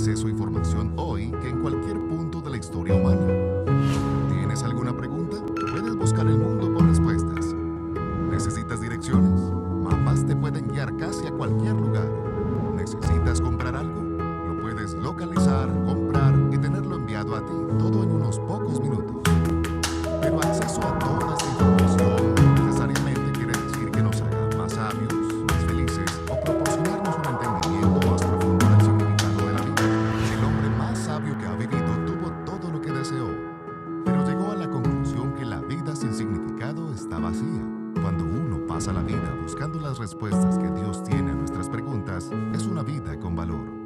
acceso a información hoy que en cualquier punto de la historia humana. ¿Tienes alguna pregunta? Puedes buscar el mundo por respuestas. ¿Necesitas direcciones? Mapas te pueden guiar casi a cualquier lugar. ¿Necesitas comprar algo? Lo puedes localizar, comprar y tenerlo enviado a ti, todo en unos pocos minutos. Pero acceso a toda esta información no necesariamente quiere decir que nos haga más sabios, más felices o proporcionarnos un entendimiento más profundo del significado de la vida. El hombre más sabio que ha vivido tuvo todo lo que deseó, pero llegó a la conclusión que la vida sin significado está vacía. Cuando uno pasa la vida buscando las respuestas que Dios tiene a nuestras preguntas, es una vida con valor.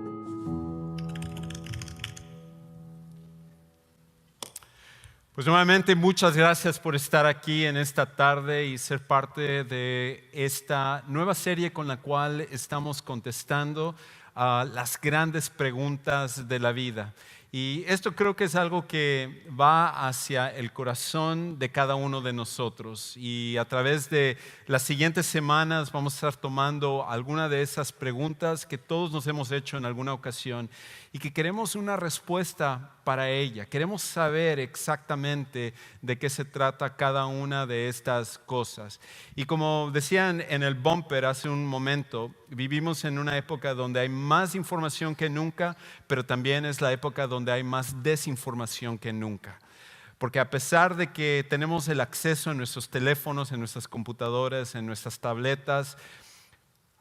Pues nuevamente muchas gracias por estar aquí en esta tarde y ser parte de esta nueva serie con la cual estamos contestando a las grandes preguntas de la vida. Y esto creo que es algo que va hacia el corazón de cada uno de nosotros. Y a través de las siguientes semanas vamos a estar tomando alguna de esas preguntas que todos nos hemos hecho en alguna ocasión y que queremos una respuesta para ella. Queremos saber exactamente de qué se trata cada una de estas cosas. Y como decían en el bumper hace un momento, vivimos en una época donde hay más información que nunca, pero también es la época donde hay más desinformación que nunca. Porque a pesar de que tenemos el acceso en nuestros teléfonos, en nuestras computadoras, en nuestras tabletas,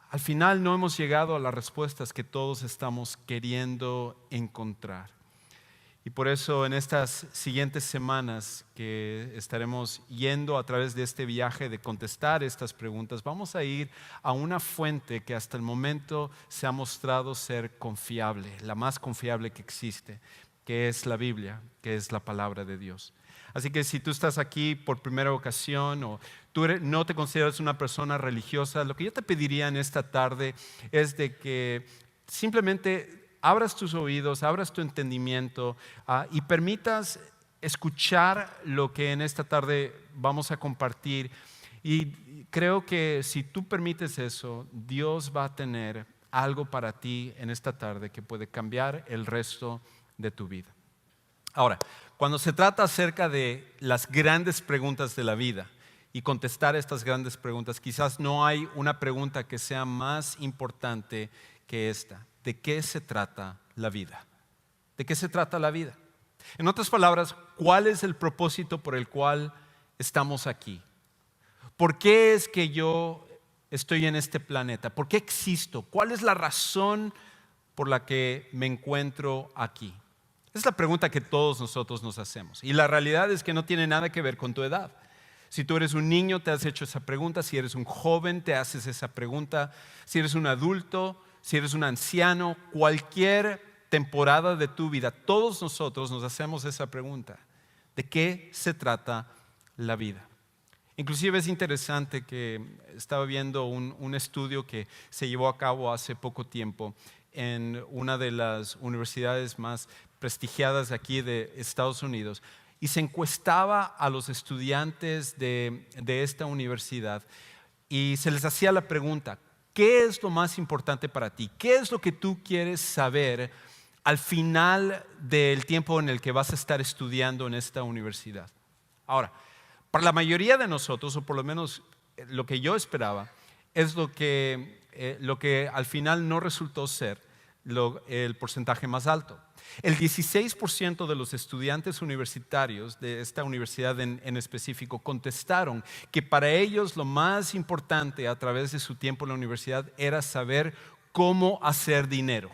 al final no hemos llegado a las respuestas que todos estamos queriendo encontrar. Y por eso en estas siguientes semanas que estaremos yendo a través de este viaje de contestar estas preguntas, vamos a ir a una fuente que hasta el momento se ha mostrado ser confiable, la más confiable que existe, que es la Biblia, que es la palabra de Dios. Así que si tú estás aquí por primera ocasión o tú no te consideras una persona religiosa, lo que yo te pediría en esta tarde es de que simplemente abras tus oídos, abras tu entendimiento y permitas escuchar lo que en esta tarde vamos a compartir. Y creo que si tú permites eso, Dios va a tener algo para ti en esta tarde que puede cambiar el resto de tu vida. Ahora, cuando se trata acerca de las grandes preguntas de la vida y contestar estas grandes preguntas, quizás no hay una pregunta que sea más importante que esta. ¿De qué se trata la vida? ¿De qué se trata la vida? En otras palabras, ¿cuál es el propósito por el cual estamos aquí? ¿Por qué es que yo estoy en este planeta? ¿Por qué existo? ¿Cuál es la razón por la que me encuentro aquí? Es la pregunta que todos nosotros nos hacemos. Y la realidad es que no tiene nada que ver con tu edad. Si tú eres un niño, te has hecho esa pregunta. Si eres un joven, te haces esa pregunta. Si eres un adulto, si eres un anciano, cualquier temporada de tu vida, todos nosotros nos hacemos esa pregunta. ¿De qué se trata la vida? Inclusive es interesante que estaba viendo un estudio que se llevó a cabo hace poco tiempo en una de las universidades más prestigiadas de aquí de Estados Unidos, y se encuestaba a los estudiantes de esta universidad y se les hacía la pregunta: ¿qué es lo más importante para ti? ¿Qué es lo que tú quieres saber al final del tiempo en el que vas a estar estudiando en esta universidad? Ahora, para la mayoría de nosotros, o por lo menos lo que yo esperaba, es lo que al final no resultó ser el porcentaje más alto. El 16% de los estudiantes universitarios de esta universidad en específico contestaron que para ellos lo más importante a través de su tiempo en la universidad era saber cómo hacer dinero.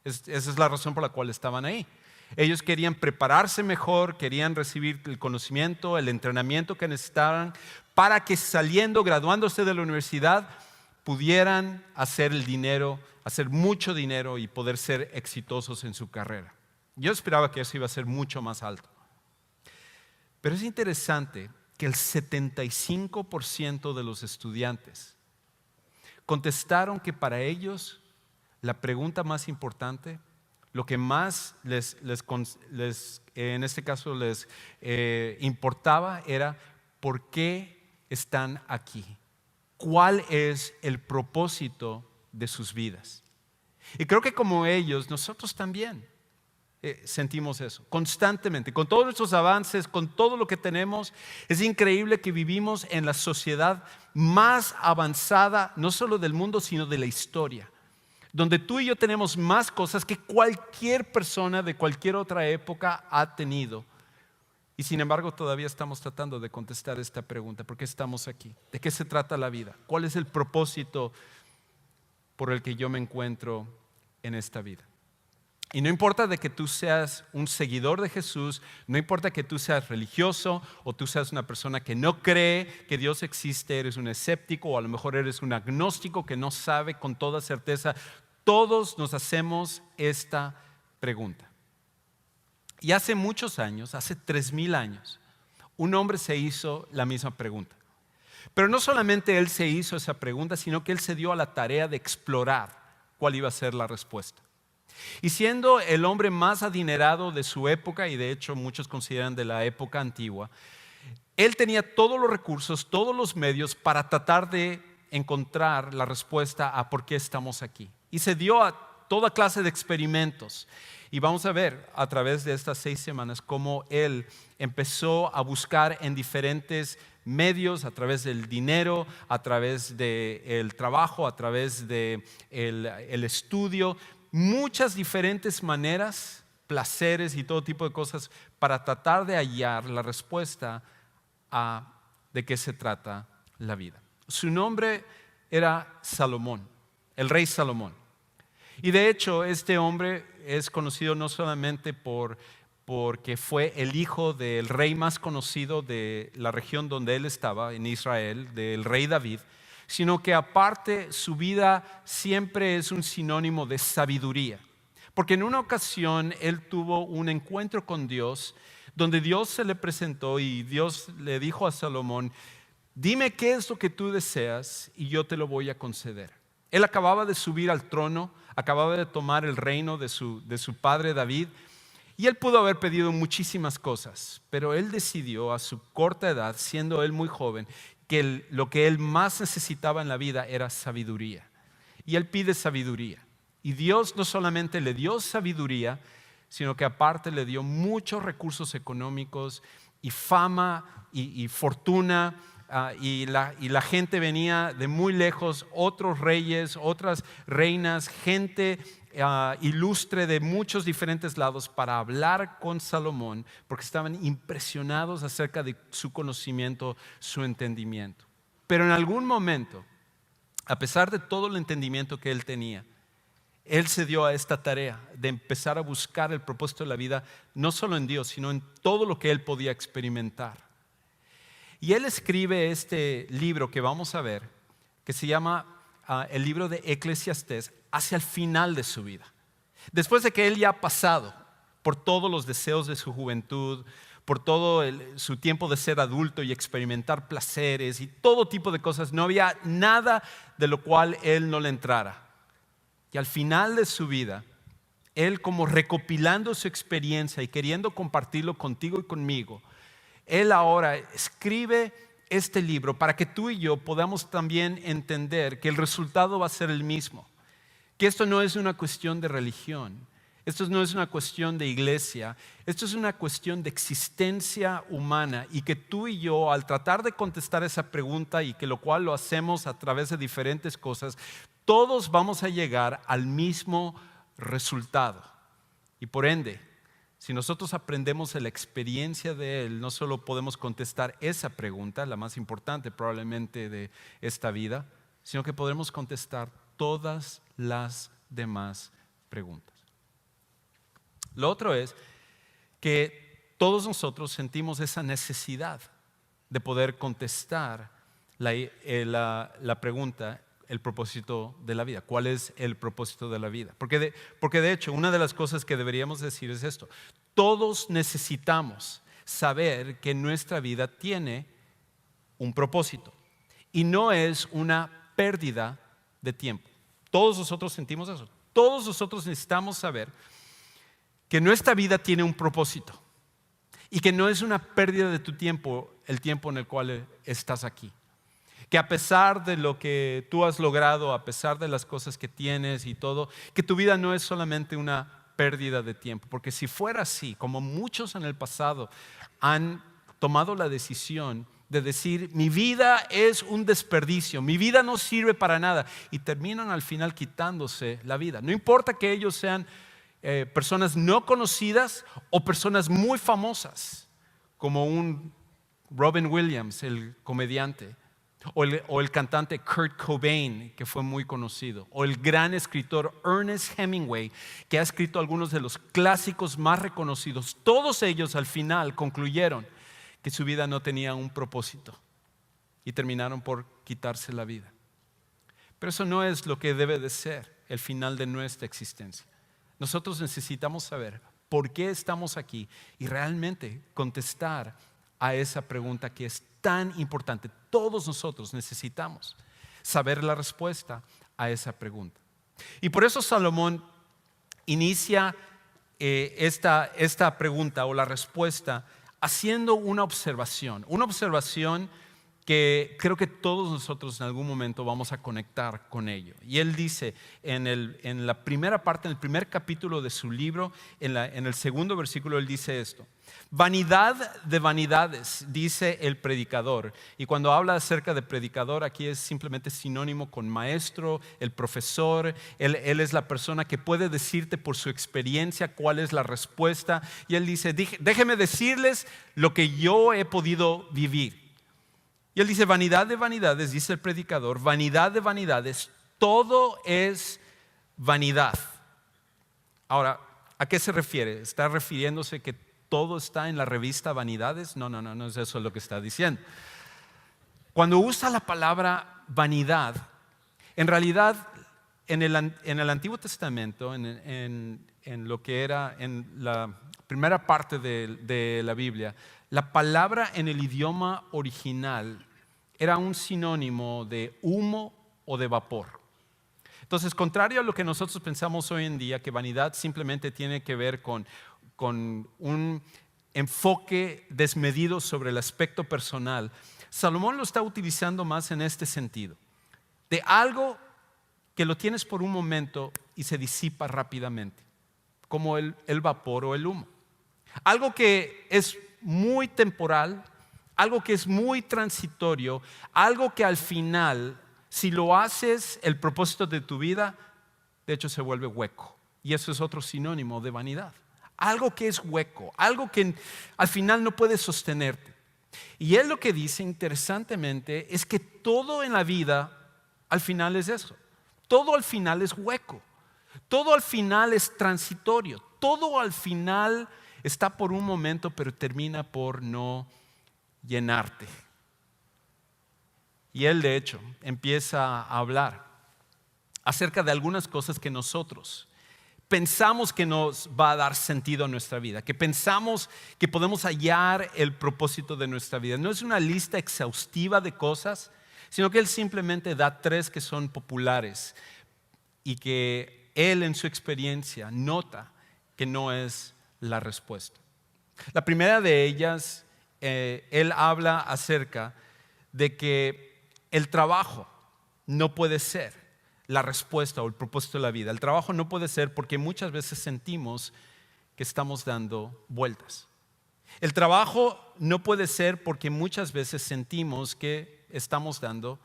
Esa es la razón por la cual estaban ahí. Ellos querían prepararse mejor, querían recibir el conocimiento, el entrenamiento que necesitaban para que saliendo, graduándose de la universidad, pudieran hacer el dinero, hacer mucho dinero y poder ser exitosos en su carrera. Yo esperaba que eso iba a ser mucho más alto. Pero es interesante que el 75% de los estudiantes contestaron que para ellos la pregunta más importante, lo que más en este caso les importaba era ¿por qué están aquí? ¿Cuál es el propósito de sus vidas? Y creo que como ellos, nosotros también sentimos eso constantemente. Con todos nuestros avances, con todo lo que tenemos, es increíble que vivimos en la sociedad más avanzada, no solo del mundo, sino de la historia, donde tú y yo tenemos más cosas que cualquier persona de cualquier otra época ha tenido. Y sin embargo todavía estamos tratando de contestar esta pregunta: ¿por qué estamos aquí? ¿De qué se trata la vida? ¿Cuál es el propósito por el que yo me encuentro en esta vida? Y no importa de que tú seas un seguidor de Jesús, no importa que tú seas religioso o tú seas una persona que no cree que Dios existe, eres un escéptico o a lo mejor eres un agnóstico que no sabe con toda certeza, todos nos hacemos esta pregunta. Y hace muchos años, hace 3000 años, un hombre se hizo la misma pregunta. Pero no solamente él se hizo esa pregunta, sino que él se dio a la tarea de explorar cuál iba a ser la respuesta. Y siendo el hombre más adinerado de su época, y de hecho muchos consideran de la época antigua, él tenía todos los recursos, todos los medios para tratar de encontrar la respuesta a por qué estamos aquí. Y se dio a toda clase de experimentos. Y vamos a ver a través de estas 6 semanas cómo él empezó a buscar en diferentes medios, a través del dinero, a través del trabajo, a través del estudio, muchas diferentes maneras, placeres y todo tipo de cosas para tratar de hallar la respuesta a de qué se trata la vida. Su nombre era Salomón, el rey Salomón. Y de hecho este hombre es conocido no solamente porque fue el hijo del rey más conocido de la región donde él estaba, en Israel, del rey David, sino que aparte su vida siempre es un sinónimo de sabiduría. Porque en una ocasión él tuvo un encuentro con Dios, donde Dios se le presentó y Dios le dijo a Salomón: dime qué es lo que tú deseas y yo te lo voy a conceder. Él acababa de subir al trono, acababa de tomar el reino de su padre David, y él pudo haber pedido muchísimas cosas, pero él decidió a su corta edad, siendo él muy joven, que lo que él más necesitaba en la vida era sabiduría. Y él pide sabiduría. Y Dios no solamente le dio sabiduría, sino que aparte le dio muchos recursos económicos y fama y fortuna. Y la gente venía de muy lejos, otros reyes, otras reinas, gente ilustre de muchos diferentes lados para hablar con Salomón, porque estaban impresionados acerca de su conocimiento, su entendimiento. Pero en algún momento, a pesar de todo el entendimiento que él tenía, él se dio a esta tarea de empezar a buscar el propósito de la vida, no solo en Dios, sino en todo lo que él podía experimentar. Y él escribe este libro que vamos a ver, que se llama el libro de Eclesiastés, hacia el final de su vida. Después de que él ya ha pasado por todos los deseos de su juventud, por todo su tiempo de ser adulto y experimentar placeres y todo tipo de cosas, no había nada de lo cual él no le entrara. Y al final de su vida, él, como recopilando su experiencia y queriendo compartirlo contigo y conmigo, él ahora escribe este libro para que tú y yo podamos también entender que el resultado va a ser el mismo. Que esto no es una cuestión de religión, esto no es una cuestión de iglesia, esto es una cuestión de existencia humana, y que tú y yo, al tratar de contestar esa pregunta, y que lo cual lo hacemos a través de diferentes cosas, todos vamos a llegar al mismo resultado. Y por ende, si nosotros aprendemos de la experiencia de él, no solo podemos contestar esa pregunta, la más importante probablemente de esta vida, sino que podremos contestar todas las demás preguntas. Lo otro es que todos nosotros sentimos esa necesidad de poder contestar la pregunta, el propósito de la vida. ¿Cuál es el propósito de la vida? Porque de hecho, una de las cosas que deberíamos decir es esto: todos necesitamos saber que nuestra vida tiene un propósito y no es una pérdida de tiempo. Todos nosotros sentimos eso. Todos nosotros necesitamos saber que nuestra vida tiene un propósito y que no es una pérdida de tu tiempo, el tiempo en el cual estás aquí. Que a pesar de lo que tú has logrado, a pesar de las cosas que tienes y todo, que tu vida no es solamente una pérdida de tiempo. Porque si fuera así, como muchos en el pasado han tomado la decisión de decir, mi vida es un desperdicio, mi vida no sirve para nada, y terminan al final quitándose la vida. No importa que ellos sean personas no conocidas o personas muy famosas, como un Robin Williams, el comediante, o el cantante Kurt Cobain, que fue muy conocido, o el gran escritor Ernest Hemingway, que ha escrito algunos de los clásicos más reconocidos. Todos ellos al final concluyeron que su vida no tenía un propósito y terminaron por quitarse la vida. Pero eso no es lo que debe de ser el final de nuestra existencia. Nosotros necesitamos saber por qué estamos aquí y realmente contestar a esa pregunta que es tan importante. Todos nosotros necesitamos saber la respuesta a esa pregunta. Y por eso Salomón inicia esta pregunta o la respuesta haciendo una observación que creo que todos nosotros en algún momento vamos a conectar con ello. Y él dice en la primera parte, en el primer capítulo de su libro, en el segundo versículo, él dice esto: vanidad de vanidades, dice el predicador. Y cuando habla acerca de predicador, aquí es simplemente sinónimo con maestro, el profesor. Él es la persona que puede decirte por su experiencia cuál es la respuesta. Y él dice, déjeme decirles lo que yo he podido vivir. Y él dice, vanidad de vanidades, dice el predicador, vanidad de vanidades, todo es vanidad. Ahora, ¿a qué se refiere? ¿Está refiriéndose que todo está en la revista Vanidades? No es eso lo que está diciendo. Cuando usa la palabra vanidad, en realidad en el Antiguo Testamento, en lo que era en la primera parte de la Biblia, la palabra en el idioma original era un sinónimo de humo o de vapor. Entonces, contrario a lo que nosotros pensamos hoy en día, que vanidad simplemente tiene que ver con un enfoque desmedido sobre el aspecto personal, Salomón lo está utilizando más en este sentido, de algo que lo tienes por un momento y se disipa rápidamente, como el vapor o el humo. Algo que es muy temporal, algo que es muy transitorio, algo que al final, si lo haces el propósito de tu vida, de hecho se vuelve hueco. Y eso es otro sinónimo de vanidad. Algo que es hueco, algo que al final no puedes sostenerte. Y él lo que dice interesantemente es que todo en la vida al final es eso. Todo al final es hueco. Todo al final es transitorio. Todo al final está por un momento, pero termina por no llenarte. Y él, de hecho, empieza a hablar acerca de algunas cosas que nosotros pensamos que nos va a dar sentido a nuestra vida, que pensamos que podemos hallar el propósito de nuestra vida. No es una lista exhaustiva de cosas, sino que él simplemente da 3 que son populares y que él en su experiencia nota que no es la respuesta. La primera de ellas, él habla acerca de que el trabajo no puede ser la respuesta o el propósito de la vida. El trabajo no puede ser porque muchas veces sentimos que estamos dando vueltas. El trabajo no puede ser porque muchas veces sentimos que estamos dando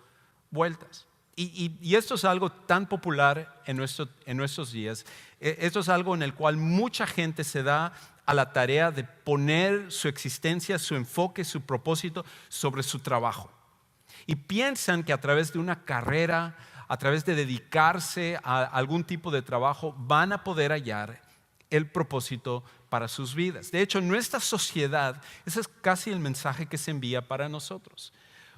vueltas. Y esto es algo tan popular en nuestros días. Esto es algo en el cual mucha gente se da a la tarea de poner su existencia, su enfoque, su propósito sobre su trabajo. Y piensan que a través de una carrera, a través de dedicarse a algún tipo de trabajo, van a poder hallar el propósito para sus vidas. De hecho, en nuestra sociedad, ese es casi el mensaje que se envía para nosotros.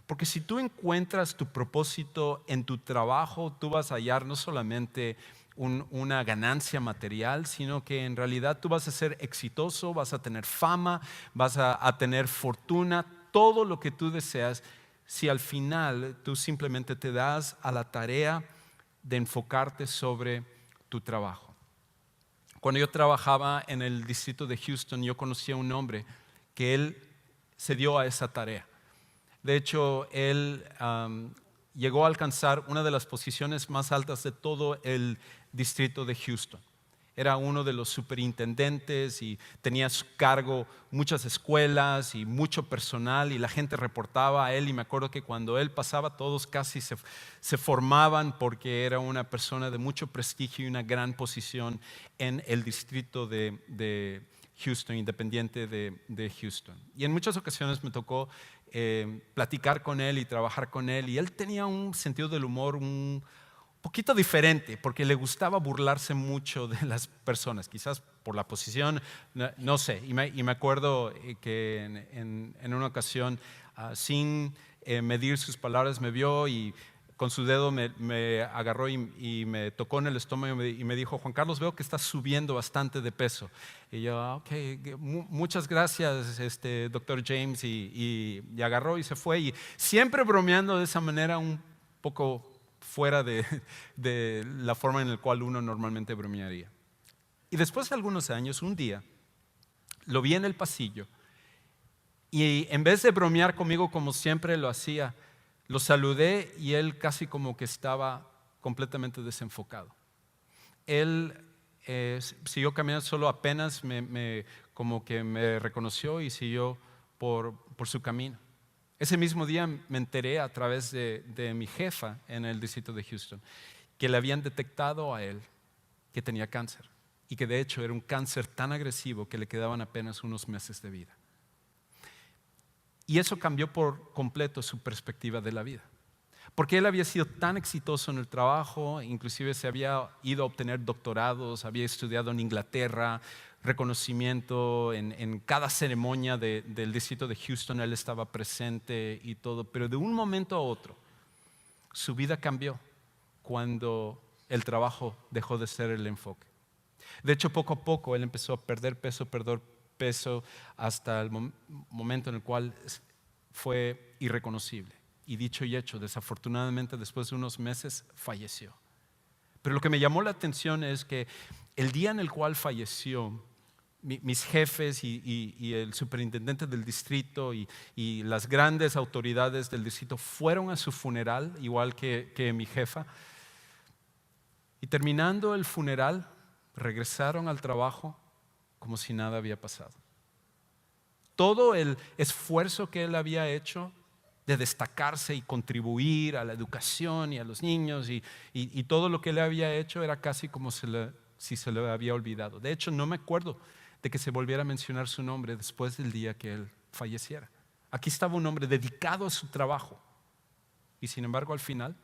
Porque si tú encuentras tu propósito en tu trabajo, tú vas a hallar no solamente una ganancia material, sino que en realidad tú vas a ser exitoso, vas a tener fama, vas a tener fortuna, todo lo que tú deseas, si al final tú simplemente te das a la tarea de enfocarte sobre tu trabajo. Cuando yo trabajaba en el distrito de Houston, yo conocí a un hombre que él se dio a esa tarea De hecho, él llegó a alcanzar una de las posiciones más altas de todo el distrito de Houston. Era uno de los superintendentes y tenía a su cargo muchas escuelas y mucho personal, y la gente reportaba a él, y me acuerdo que cuando él pasaba todos casi se formaban porque era una persona de mucho prestigio y una gran posición en el distrito de Houston, independiente de Houston. Y en muchas ocasiones me tocó platicar con él y trabajar con él, y él tenía un sentido del humor un poquito diferente, porque le gustaba burlarse mucho de las personas, quizás por la posición, no sé. Y me acuerdo que en una ocasión, sin medir sus palabras, me vio y con su dedo me agarró y me tocó en el estómago y me dijo: Juan Carlos, veo que estás subiendo bastante de peso. Y yo, ok, muchas gracias, doctor James, y agarró y se fue, y siempre bromeando de esa manera, un poco fuera de la forma en la cual uno normalmente bromearía. Y después de algunos años, un día, lo vi en el pasillo, y en vez de bromear conmigo como siempre lo hacía, lo saludé y él casi como que estaba completamente desenfocado. Él siguió caminando, solo apenas como que me reconoció y siguió por su camino. Ese mismo día me enteré a través de mi jefa en el distrito de Houston que le habían detectado a él que tenía cáncer, y que de hecho era un cáncer tan agresivo que le quedaban apenas unos meses de vida. Y eso cambió por completo su perspectiva de la vida, porque él había sido tan exitoso en el trabajo, inclusive se había ido a obtener doctorados, había estudiado en Inglaterra, reconocimiento en cada ceremonia del distrito de Houston, él estaba presente y todo, pero de un momento a otro su vida cambió cuando el trabajo dejó de ser el enfoque. De hecho, poco a poco él empezó a perder peso hasta el momento en el cual fue irreconocible. Y dicho y hecho, desafortunadamente después de unos meses falleció. Pero lo que me llamó la atención es que el día en el cual falleció, mis jefes y el superintendente del distrito y las grandes autoridades del distrito fueron a su funeral, igual que mi jefa. Y terminando el funeral, regresaron al trabajo como si nada había pasado. Todo el esfuerzo que él había hecho de destacarse y contribuir a la educación y a los niños y todo lo que él había hecho era casi como si se le había olvidado. De hecho, no me acuerdo de que se volviera a mencionar su nombre después del día que él falleciera. Aquí estaba un hombre dedicado a su trabajo, y sin embargo al final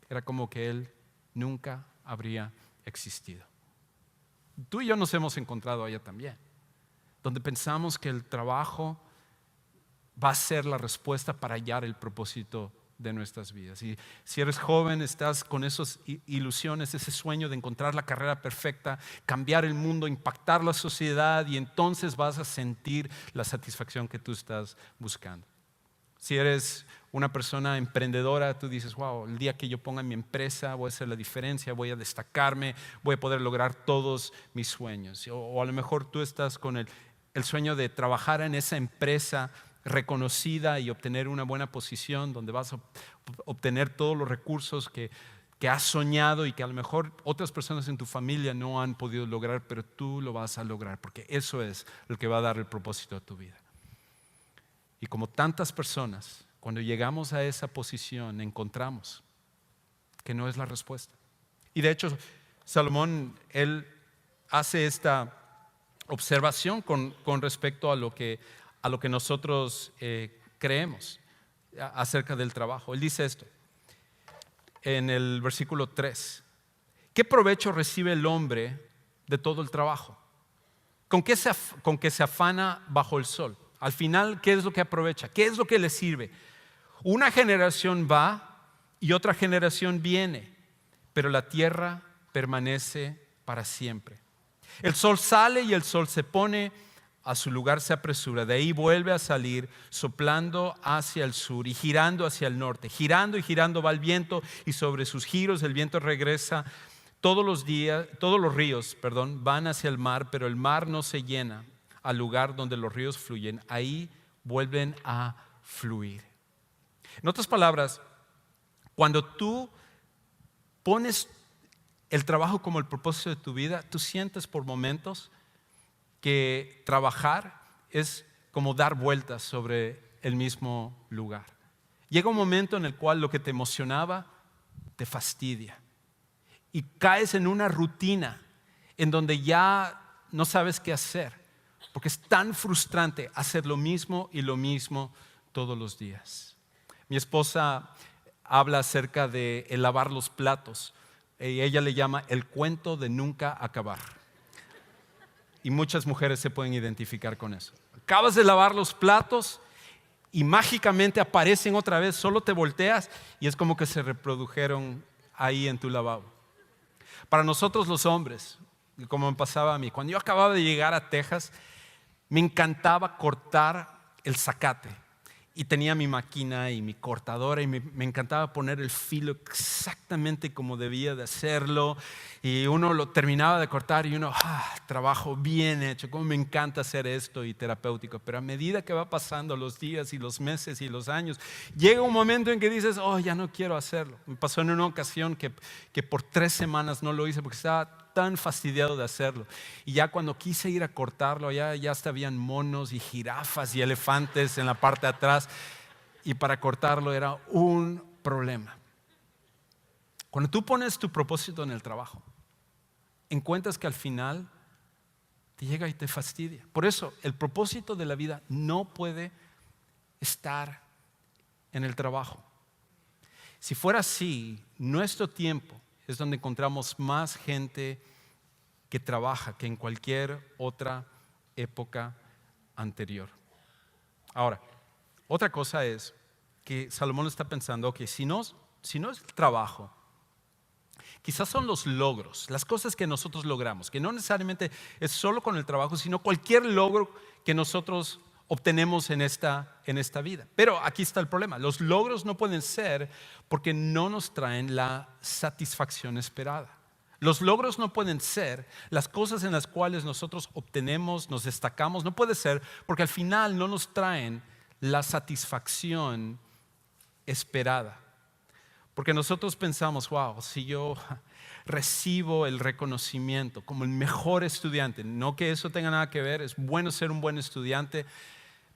era como que él nunca habría existido. Tú y yo nos hemos encontrado allá también, donde pensamos que el trabajo va a ser la respuesta para hallar el propósito de nuestras vidas. Y si eres joven, estás con esas ilusiones, ese sueño de encontrar la carrera perfecta, cambiar el mundo, impactar la sociedad, y entonces vas a sentir la satisfacción que tú estás buscando. Si eres una persona emprendedora, tú dices: wow, el día que yo ponga mi empresa voy a hacer la diferencia, voy a destacarme, voy a poder lograr todos mis sueños. O a lo mejor tú estás con el sueño de trabajar en esa empresa reconocida y obtener una buena posición donde vas a obtener todos los recursos que has soñado y que a lo mejor otras personas en tu familia no han podido lograr, pero tú lo vas a lograr, porque eso es lo que va a dar el propósito a tu vida. Y como tantas personas, cuando llegamos a esa posición encontramos que no es la respuesta. Y de hecho, Salomón, él hace esta observación con respecto a lo que nosotros creemos acerca del trabajo. Él dice esto en el versículo 3: ¿qué provecho recibe el hombre de todo el trabajo? ¿Con qué se afana bajo el sol? Al final, ¿qué es lo que aprovecha? ¿Qué es lo que le sirve? Una generación va y otra generación viene, pero la tierra permanece para siempre. El sol sale y el sol se pone, a su lugar se apresura, de ahí vuelve a salir, soplando hacia el sur y girando hacia el norte. Girando y girando va el viento, y sobre sus giros el viento regresa. Todos los ríos van hacia el mar, pero el mar no se llena al lugar donde los ríos fluyen. Ahí vuelven a fluir. En otras palabras, cuando tú pones el trabajo como el propósito de tu vida, tú sientes por momentos que trabajar es como dar vueltas sobre el mismo lugar. Llega un momento en el cual lo que te emocionaba te fastidia y caes en una rutina en donde ya no sabes qué hacer, porque es tan frustrante hacer lo mismo y lo mismo todos los días. Mi esposa habla acerca de el lavar los platos y ella le llama el cuento de nunca acabar. Y muchas mujeres se pueden identificar con eso. Acabas de lavar los platos y mágicamente aparecen otra vez, solo te volteas y es como que se reprodujeron ahí en tu lavabo. Para nosotros los hombres, como me pasaba a mí, cuando yo acababa de llegar a Texas, me encantaba cortar el zacate. Y tenía mi máquina y mi cortadora y me encantaba poner el filo exactamente como debía de hacerlo. Y uno lo terminaba de cortar y uno, trabajo bien hecho, cómo me encanta hacer esto y terapéutico. Pero a medida que va pasando los días y los meses y los años, llega un momento en que dices, ya no quiero hacerlo. Me pasó en una ocasión que por 3 semanas no lo hice porque estaba tan fastidiado de hacerlo. Y ya cuando quise ir a cortarlo, ya hasta habían monos y jirafas y elefantes en la parte de atrás. Y para cortarlo era un problema. Cuando tú pones tu propósito en el trabajo, encuentras que al final te llega y te fastidia. Por eso el propósito de la vida no puede estar en el trabajo. Si fuera así, nuestro tiempo es donde encontramos más gente que trabaja que en cualquier otra época anterior. Ahora, otra cosa es que Salomón está pensando que si no es el trabajo, quizás son los logros, las cosas que nosotros logramos, que no necesariamente es solo con el trabajo, sino cualquier logro que nosotros obtenemos en esta vida. Pero aquí está el problema, los logros no pueden ser porque no nos traen la satisfacción esperada. Los logros no pueden ser las cosas en las cuales nosotros obtenemos, nos destacamos, no puede ser porque al final no nos traen la satisfacción esperada. Porque nosotros pensamos, wow, si yo recibo el reconocimiento como el mejor estudiante, no que eso tenga nada que ver, es bueno ser un buen estudiante,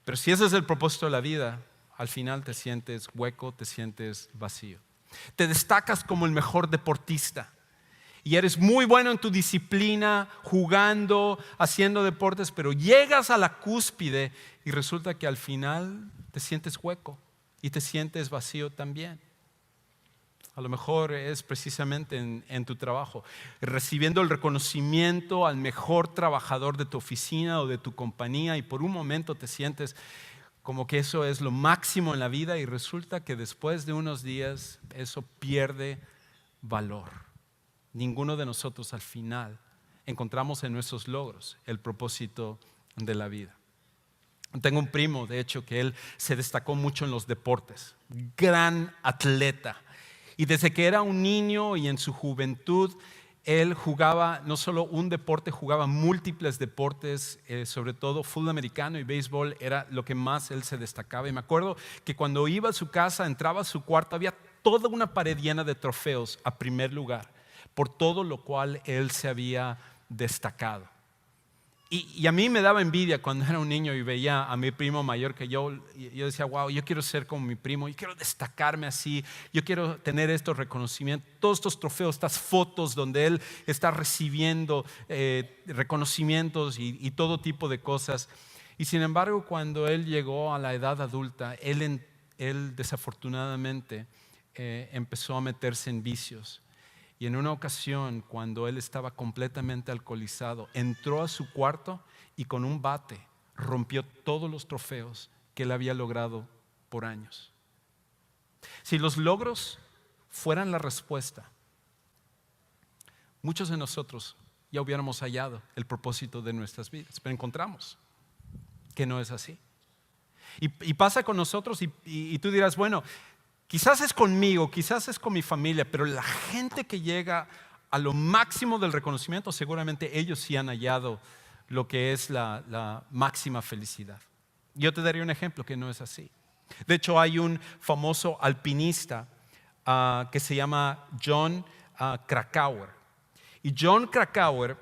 pero si ese es el propósito de la vida, al final te sientes hueco, te sientes vacío. Te destacas como el mejor deportista y eres muy bueno en tu disciplina, jugando, haciendo deportes, pero llegas a la cúspide y resulta que al final te sientes hueco y te sientes vacío también. A lo mejor es precisamente en tu trabajo, recibiendo el reconocimiento al mejor trabajador de tu oficina o de tu compañía y por un momento te sientes como que eso es lo máximo en la vida y resulta que después de unos días eso pierde valor. Ninguno de nosotros al final encontramos en nuestros logros el propósito de la vida. Tengo un primo, de hecho, que él se destacó mucho en los deportes, gran atleta. Y desde que era un niño y en su juventud, él jugaba no solo un deporte, jugaba múltiples deportes, sobre todo fútbol americano y béisbol era lo que más él se destacaba. Y me acuerdo que cuando iba a su casa, entraba a su cuarto, había toda una pared llena de trofeos a primer lugar, por todo lo cual él se había destacado. Y a mí me daba envidia cuando era un niño y veía a mi primo mayor que yo decía, wow, yo quiero ser como mi primo, yo quiero destacarme así, yo quiero tener estos reconocimientos, todos estos trofeos, estas fotos donde él está recibiendo reconocimientos y todo tipo de cosas. Y sin embargo, cuando él llegó a la edad adulta, él desafortunadamente empezó a meterse en vicios. Y en una ocasión, cuando él estaba completamente alcoholizado, entró a su cuarto y con un bate rompió todos los trofeos que él había logrado por años. Si los logros fueran la respuesta, muchos de nosotros ya hubiéramos hallado el propósito de nuestras vidas, pero encontramos que no es así. Y pasa con nosotros y tú dirás, bueno, quizás es conmigo, quizás es con mi familia, pero la gente que llega a lo máximo del reconocimiento, seguramente ellos sí han hallado lo que es la máxima felicidad. Yo te daría un ejemplo que no es así. De hecho, hay un famoso alpinista que se llama John Krakauer. Y John Krakauer,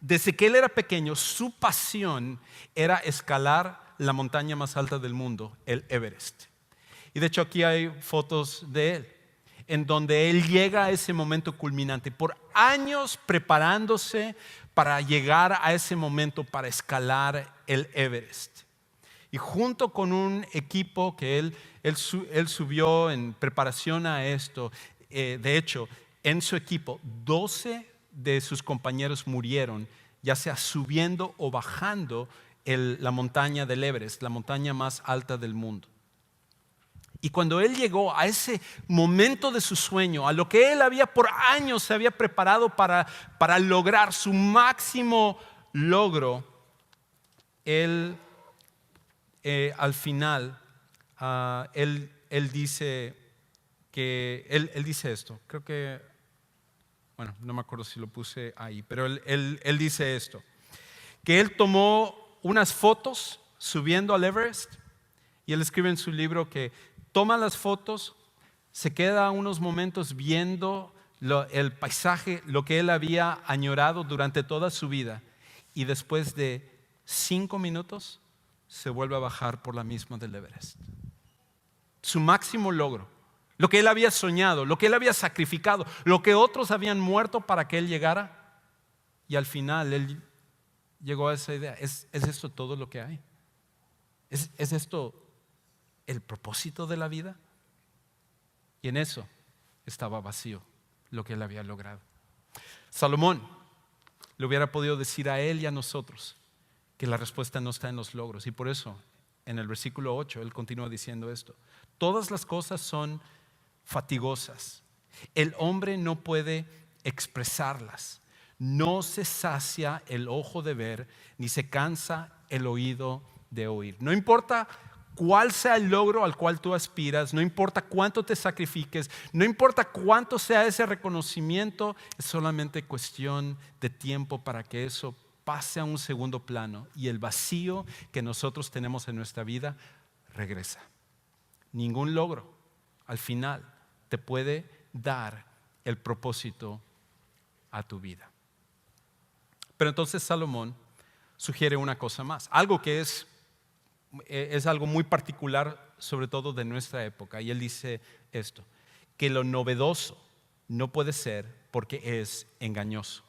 desde que él era pequeño, su pasión era escalar la montaña más alta del mundo, el Everest. Y de hecho aquí hay fotos de él, en donde él llega a ese momento culminante, por años preparándose para llegar a ese momento, para escalar el Everest. Y junto con un equipo que él subió en preparación a esto, de hecho, en su equipo, 12 de sus compañeros murieron, ya sea subiendo o bajando la montaña del Everest, la montaña más alta del mundo. Y cuando él llegó a ese momento de su sueño, a lo que él había por años se había preparado para lograr su máximo logro, él al final, él dice que él dice esto. Creo que, bueno, no me acuerdo si lo puse ahí, pero él dice esto, que él tomó unas fotos subiendo al Everest y él escribe en su libro que toma las fotos, se queda unos momentos viendo el paisaje, lo que él había añorado durante toda su vida, y después de 5 minutos se vuelve a bajar por la misma del Everest. Su máximo logro, lo que él había soñado, lo que él había sacrificado, lo que otros habían muerto para que él llegara, y al final él llegó a esa idea. ¿Es esto todo lo que hay? ¿Es esto el propósito de la vida? Y en eso estaba vacío lo que él había logrado. Salomón le hubiera podido decir a él y a nosotros que la respuesta no está en los logros, y por eso en el versículo 8 él continúa diciendo esto: todas las cosas son fatigosas, el hombre no puede expresarlas, no se sacia el ojo de ver, ni se cansa el oído de oír. No importa cuál sea el logro al cual tú aspiras, no importa cuánto te sacrifiques, no importa cuánto sea ese reconocimiento, es solamente cuestión de tiempo para que eso pase a un segundo plano y el vacío que nosotros tenemos en nuestra vida regresa. Ningún logro al final te puede dar el propósito a tu vida. Pero entonces Salomón sugiere una cosa más, algo que es algo muy particular, sobre todo de nuestra época, y él dice esto: que lo novedoso no puede ser porque es engañoso.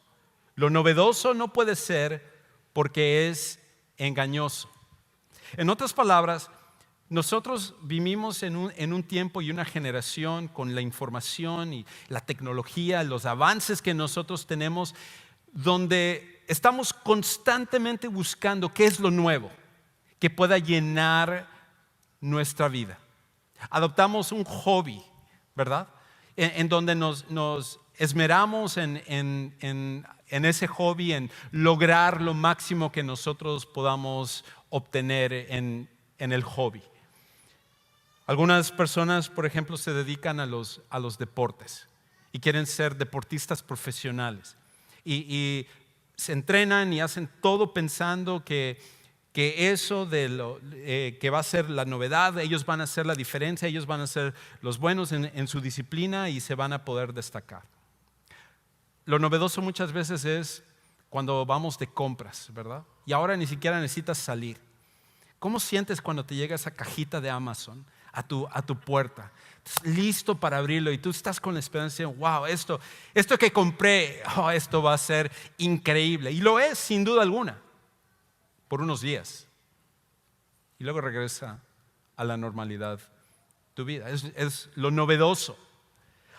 Lo novedoso no puede ser porque es engañoso. En otras palabras, nosotros vivimos en un tiempo y una generación con la información y la tecnología, los avances que nosotros tenemos, donde estamos constantemente buscando qué es lo nuevo que pueda llenar nuestra vida. Adoptamos un hobby, ¿verdad? En donde nos esmeramos en ese hobby, en lograr lo máximo que nosotros podamos obtener en el hobby. Algunas personas, por ejemplo, se dedican a los deportes y quieren ser deportistas profesionales y se entrenan y hacen todo pensando que eso de lo que va a ser la novedad, ellos van a hacer la diferencia, ellos van a ser los buenos en su disciplina y se van a poder destacar. Lo novedoso muchas veces es cuando vamos de compras, ¿verdad? Y ahora ni siquiera necesitas salir. ¿Cómo sientes cuando te llega esa cajita de Amazon a tu puerta? Estás listo para abrirlo y tú estás con la esperanza de, wow, esto que compré, esto va a ser increíble. Y lo es, sin duda alguna, por unos días. Y luego regresa a la normalidad tu vida. Es lo novedoso.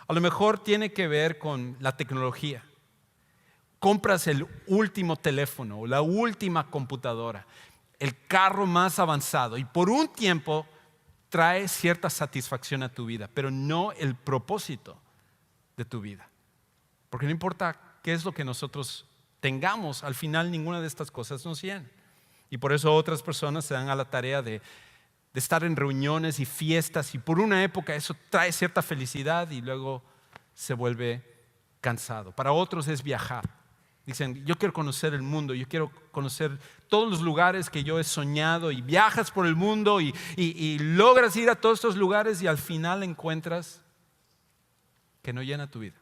A lo mejor tiene que ver con la tecnología. Compras el último teléfono o la última computadora, el carro más avanzado, y por un tiempo trae cierta satisfacción a tu vida, pero no el propósito de tu vida. Porque no importa qué es lo que nosotros tengamos, al final ninguna de estas cosas nos llena. Y por eso otras personas se dan a la tarea de estar en reuniones y fiestas, y por una época eso trae cierta felicidad y luego se vuelve cansado. Para otros es viajar. Dicen, yo quiero conocer el mundo, yo quiero conocer todos los lugares que yo he soñado, y viajas por el mundo y logras ir a todos estos lugares y al final encuentras que no llena tu vida.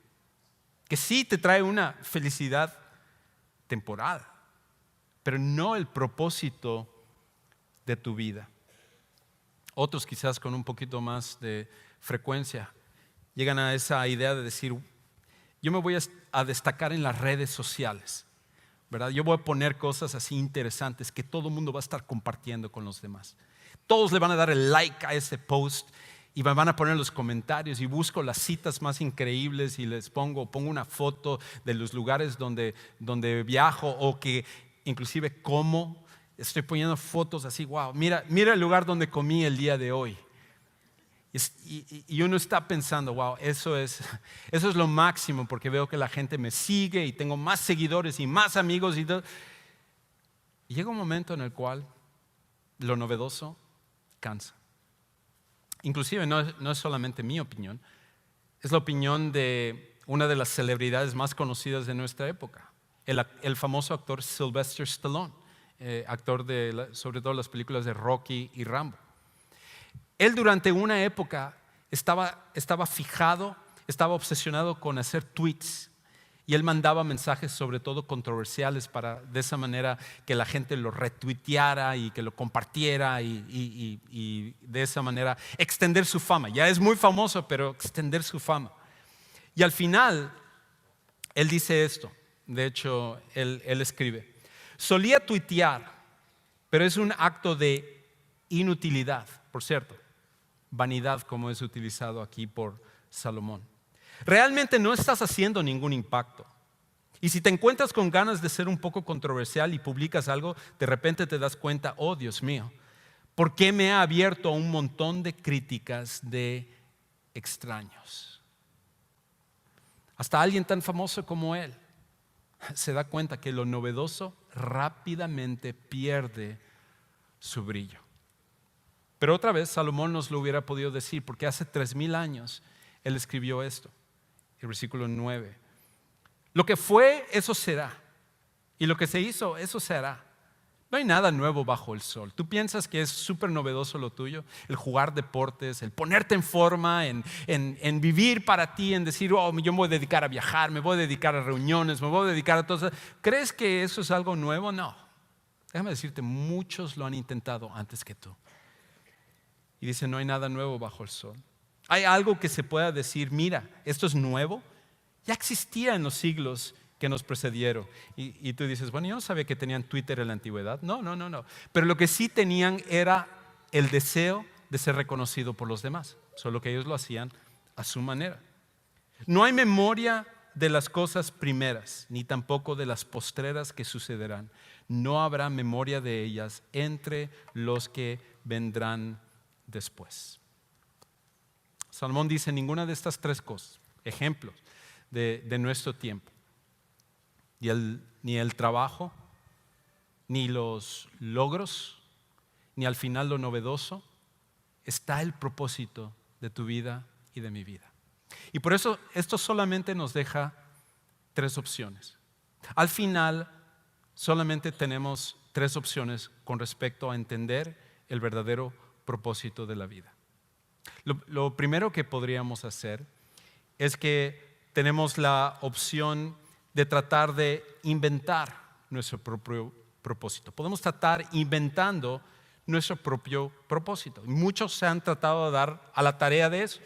Que sí te trae una felicidad temporal, pero no el propósito de tu vida. Otros quizás con un poquito más de frecuencia llegan a esa idea de decir, yo me voy a destacar en las redes sociales, ¿verdad? Yo voy a poner cosas así interesantes que todo el mundo va a estar compartiendo con los demás. Todos le van a dar el like a ese post y me van a poner los comentarios, y busco las citas más increíbles y les pongo una foto de los lugares donde viajo, o que inclusive como. Estoy poniendo fotos así, wow, mira el lugar donde comí el día de hoy. Y uno está pensando, wow, eso es lo máximo, porque veo que la gente me sigue y tengo más seguidores y más amigos y todo. Y llega un momento en el cual lo novedoso cansa. Inclusive no es solamente mi opinión, es la opinión de una de las celebridades más conocidas de nuestra época, el famoso actor Sylvester Stallone, actor de sobre todo las películas de Rocky y Rambo. Él durante una época estaba fijado, estaba obsesionado con hacer tweets, y él mandaba mensajes sobre todo controversiales para de esa manera que la gente lo retuiteara y que lo compartiera y de esa manera extender su fama. Ya es muy famoso, pero extender su fama. Y al final, él dice esto, de hecho, él escribe: solía tuitear, pero es un acto de inutilidad, por cierto. Vanidad, como es utilizado aquí por Salomón. Realmente no estás haciendo ningún impacto. Y si te encuentras con ganas de ser un poco controversial y publicas algo, de repente te das cuenta, oh Dios mío, ¿por qué me he abierto a un montón de críticas de extraños? Hasta alguien tan famoso como él se da cuenta que lo novedoso rápidamente pierde su brillo. Pero otra vez Salomón nos lo hubiera podido decir, porque hace 3000 años él escribió esto, el versículo 9. Lo que fue, eso será, y lo que se hizo, eso se hará. No hay nada nuevo bajo el sol. ¿Tú piensas que es súper novedoso lo tuyo? El jugar deportes, el ponerte en forma, en vivir para ti, en decir, oh, yo me voy a dedicar a viajar, me voy a dedicar a reuniones, me voy a dedicar a todo eso. ¿Crees que eso es algo nuevo? No. Déjame decirte, muchos lo han intentado antes que tú. Y dice, no hay nada nuevo bajo el sol. ¿Hay algo que se pueda decir, mira, esto es nuevo? Ya existía en los siglos que nos precedieron. Y tú dices, bueno, yo no sabía que tenían Twitter en la antigüedad. No. Pero lo que sí tenían era el deseo de ser reconocido por los demás. Solo que ellos lo hacían a su manera. No hay memoria de las cosas primeras, ni tampoco de las postreras que sucederán. No habrá memoria de ellas entre los que vendrán después. Salomón dice, ninguna de estas tres cosas, ejemplos de nuestro tiempo, ni el trabajo, ni los logros, ni al final lo novedoso, está el propósito de tu vida y de mi vida. Y por eso esto solamente nos deja tres opciones. Al final solamente tenemos tres opciones con respecto a entender el verdadero propósito de la vida. Lo primero que podríamos hacer es que tenemos la opción de tratar de inventar nuestro propio propósito. Podemos tratar inventando nuestro propio propósito. Muchos se han tratado de dar a la tarea de eso,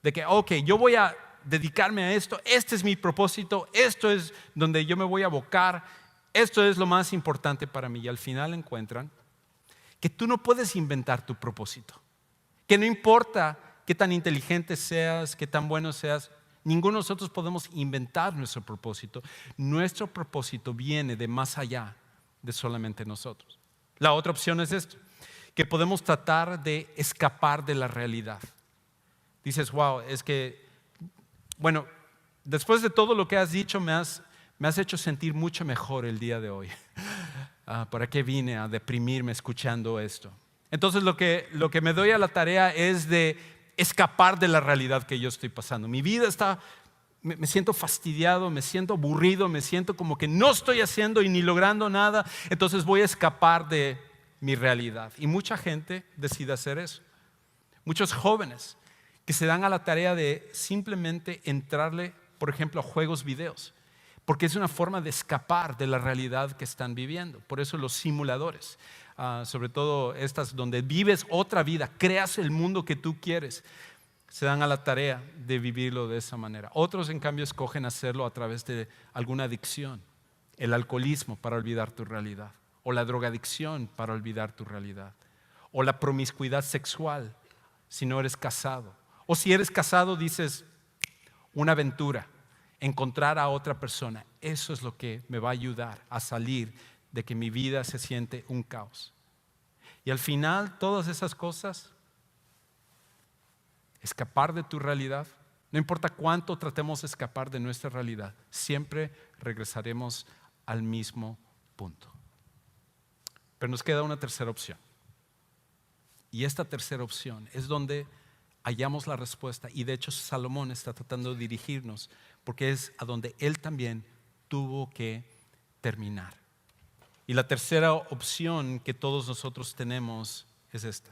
de que, ok, yo voy a dedicarme a esto, este es mi propósito, esto es donde yo me voy a abocar, esto es lo más importante para mí. Y al final encuentran que tú no puedes inventar tu propósito, que no importa qué tan inteligente seas, qué tan bueno seas, ninguno de nosotros podemos inventar nuestro propósito. Nuestro propósito viene de más allá de solamente nosotros. La otra opción es esto, que podemos tratar de escapar de la realidad. Dices, wow, es que, bueno, después de todo lo que has dicho, me has hecho sentir mucho mejor el día de hoy. ¿Para qué vine a deprimirme escuchando esto? Entonces lo que me doy a la tarea es de escapar de la realidad que yo estoy pasando. Mi vida está me siento fastidiado, me siento aburrido, me siento como que no estoy haciendo y ni logrando nada, entonces voy a escapar de mi realidad. Y mucha gente decide hacer eso. Muchos jóvenes que se dan a la tarea de simplemente entrarle, por ejemplo, a juegos videos, porque es una forma de escapar de la realidad que están viviendo. Por eso los simuladores, sobre todo estas donde vives otra vida, creas el mundo que tú quieres, se dan a la tarea de vivirlo de esa manera. Otros, en cambio, escogen hacerlo a través de alguna adicción, el alcoholismo para olvidar tu realidad, o la drogadicción para olvidar tu realidad, o la promiscuidad sexual si no eres casado, o si eres casado dices una aventura, encontrar a otra persona. Eso es lo que me va a ayudar a salir de que mi vida se siente un caos. Y al final todas esas cosas, escapar de tu realidad, no importa cuánto tratemos de escapar de nuestra realidad, siempre regresaremos al mismo punto. Pero nos queda una tercera opción. Y esta tercera opción es donde hallamos la respuesta, y de hecho Salomón está tratando de dirigirnos, porque es a donde él también tuvo que terminar. Y la tercera opción que todos nosotros tenemos es esta: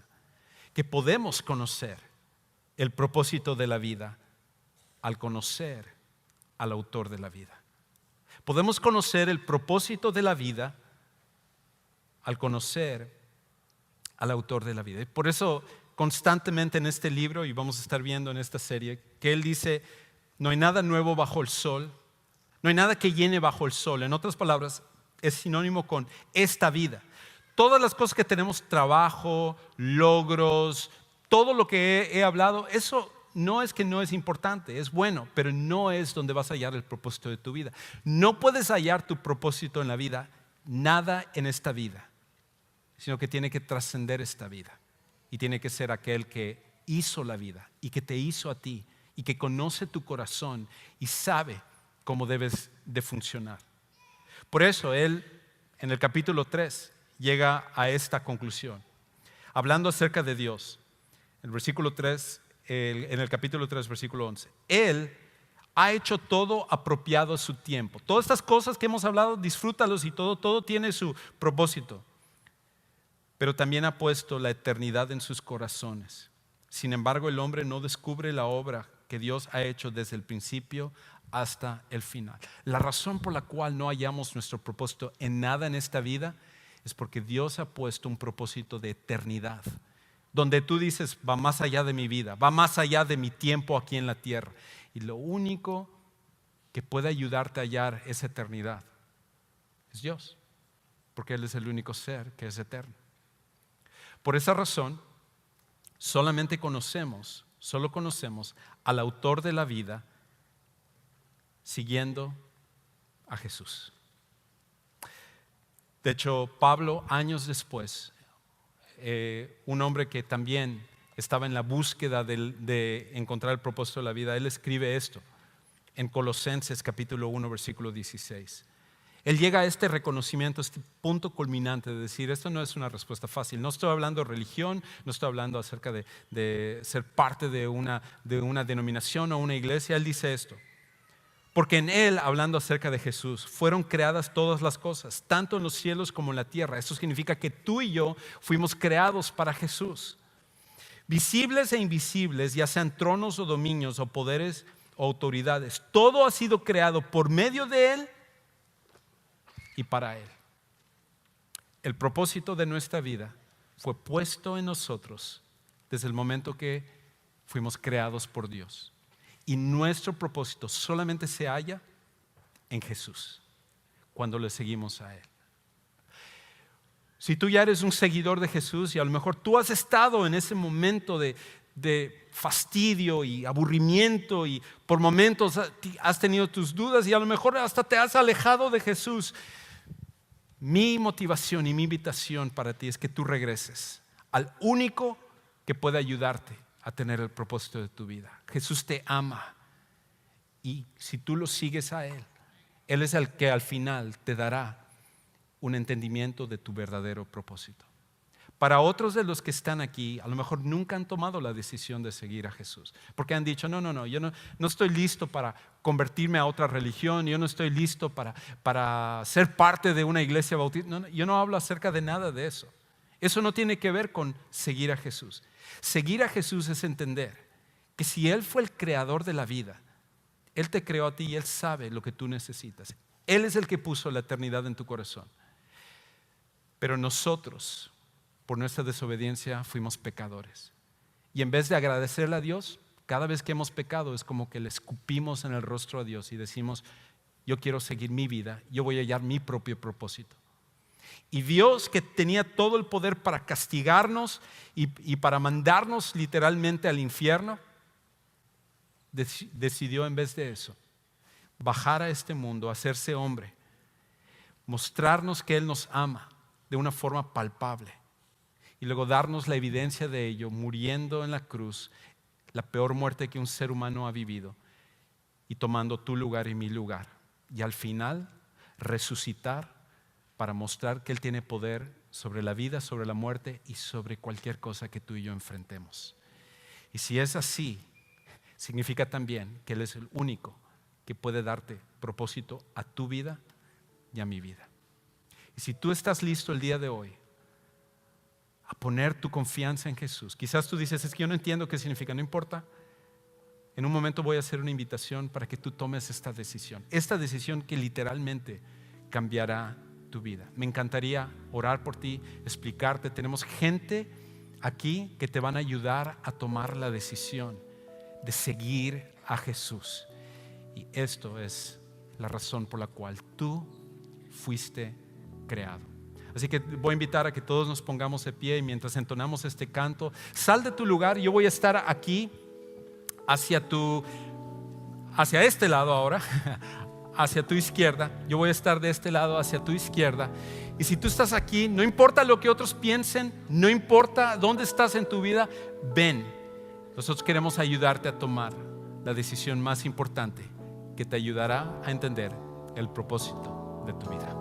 que podemos conocer el propósito de la vida al conocer al autor de la vida. Podemos conocer el propósito de la vida al conocer al autor de la vida. Y por eso constantemente en este libro, y vamos a estar viendo en esta serie, que él dice: no hay nada nuevo bajo el sol, no hay nada que llene bajo el sol. En otras palabras, es sinónimo con esta vida. Todas las cosas que tenemos, trabajo, logros, todo lo que he hablado, eso no es que no es importante, es bueno, pero no es donde vas a hallar el propósito de tu vida. No puedes hallar tu propósito en la vida, nada en esta vida, sino que tiene que trascender esta vida. Y tiene que ser aquel que hizo la vida y que te hizo a ti y que conoce tu corazón y sabe cómo debes de funcionar. Por eso él en el capítulo 3 llega a esta conclusión, hablando acerca de Dios. En el capítulo 3, versículo 11. Él ha hecho todo apropiado a su tiempo. Todas estas cosas que hemos hablado, disfrútalos, y todo tiene su propósito. Pero también ha puesto la eternidad en sus corazones. Sin embargo, el hombre no descubre la obra que Dios ha hecho desde el principio hasta el final. La razón por la cual no hallamos nuestro propósito en nada en esta vida es porque Dios ha puesto un propósito de eternidad, donde tú dices: va más allá de mi vida, va más allá de mi tiempo aquí en la tierra. Y lo único que puede ayudarte a hallar esa eternidad es Dios, porque Él es el único ser que es eterno. Por esa razón, solo conocemos al autor de la vida siguiendo a Jesús. De hecho, Pablo, años después, un hombre que también estaba en la búsqueda de encontrar el propósito de la vida, él escribe esto en Colosenses capítulo 1, versículo 16. Él llega a este reconocimiento, a este punto culminante de decir: esto no es una respuesta fácil. No estoy hablando de religión, no estoy hablando acerca de ser parte de una denominación o una iglesia. Él dice esto: porque en Él, hablando acerca de Jesús, fueron creadas todas las cosas, tanto en los cielos como en la tierra. Eso significa que tú y yo fuimos creados para Jesús. Visibles e invisibles, ya sean tronos o dominios o poderes o autoridades, todo ha sido creado por medio de Él y para Él. El propósito de nuestra vida fue puesto en nosotros desde el momento que fuimos creados por Dios. Y nuestro propósito solamente se halla en Jesús, cuando le seguimos a Él. Si tú ya eres un seguidor de Jesús y a lo mejor tú has estado en ese momento de fastidio y aburrimiento, y por momentos has tenido tus dudas y a lo mejor hasta te has alejado de Jesús, mi motivación y mi invitación para ti es que tú regreses al único que puede ayudarte a tener el propósito de tu vida. Jesús te ama, y si tú lo sigues a Él, Él es el que al final te dará un entendimiento de tu verdadero propósito. Para otros de los que están aquí, a lo mejor nunca han tomado la decisión de seguir a Jesús, porque han dicho, no, yo no estoy listo para convertirme a otra religión, yo no estoy listo para ser parte de una iglesia bautista. No, yo no hablo acerca de nada de eso. Eso no tiene que ver con seguir a Jesús. Seguir a Jesús es entender que si Él fue el creador de la vida, Él te creó a ti y Él sabe lo que tú necesitas. Él es el que puso la eternidad en tu corazón. Pero nosotros, por nuestra desobediencia, fuimos pecadores. Y en vez de agradecerle a Dios, cada vez que hemos pecado es como que le escupimos en el rostro a Dios y decimos, yo quiero seguir mi vida, yo voy a hallar mi propio propósito. Y Dios, que tenía todo el poder para castigarnos y para mandarnos literalmente al infierno, decidió en vez de eso bajar a este mundo, hacerse hombre, mostrarnos que Él nos ama de una forma palpable y luego darnos la evidencia de ello muriendo en la cruz, la peor muerte que un ser humano ha vivido, y tomando tu lugar y mi lugar, y al final resucitar para mostrar que Él tiene poder sobre la vida, sobre la muerte y sobre cualquier cosa que tú y yo enfrentemos. Y si es así, significa también que Él es el único que puede darte propósito a tu vida y a mi vida. Y si tú estás listo el día de hoy a poner tu confianza en Jesús, quizás tú dices, es que yo no entiendo qué significa, no importa. En un momento voy a hacer una invitación para que tú tomes esta decisión que literalmente cambiará tu vida. Me encantaría orar por ti, explicarte. Tenemos gente aquí que te van a ayudar a tomar la decisión de seguir a Jesús. Y esto es la razón por la cual tú fuiste creado. Así que voy a invitar a que todos nos pongamos de pie y mientras entonamos este canto, sal de tu lugar. Yo voy a estar aquí hacia este lado ahora, hacia tu izquierda. Yo voy a estar de este lado hacia tu izquierda. Y si tú estás aquí, no importa lo que otros piensen, no importa dónde estás en tu vida, ven. Nosotros queremos ayudarte a tomar la decisión más importante que te ayudará a entender el propósito de tu vida.